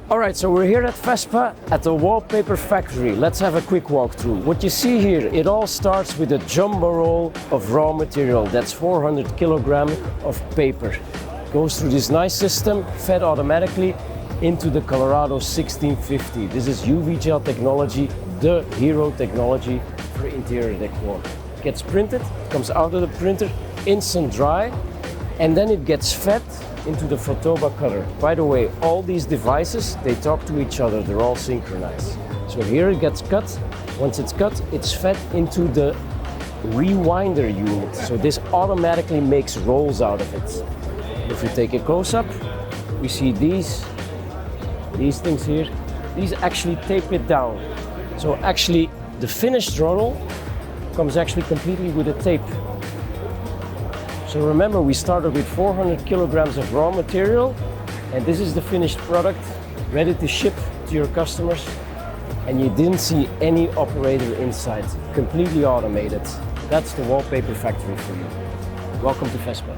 Alright, so we're here at FESPA at the Wallpaper Factory. Let's have a quick walkthrough. What you see here, it all starts with a jumbo roll of raw material. That's 400 kilograms of paper. Goes through this nice system, fed automatically into the Colorado 1650. This is UV gel technology, the hero technology for interior decor. Gets printed, comes out of the printer, instant dry, and then it gets fed into the Photoba cutter. By the way, all these devices, they talk to each other, they're all synchronized. So here it gets cut. Once it's cut, it's fed into the rewinder unit. So this automatically makes rolls out of it. If you take a close-up, we see these things here. These actually tape it down. So actually, the finished roll comes actually completely with a tape. So remember, we started with 400 kilograms of raw material, and this is the finished product, ready to ship to your customers. And you didn't see any operator inside, completely automated. That's the Wallpaper Factory for you. Welcome to FESPA.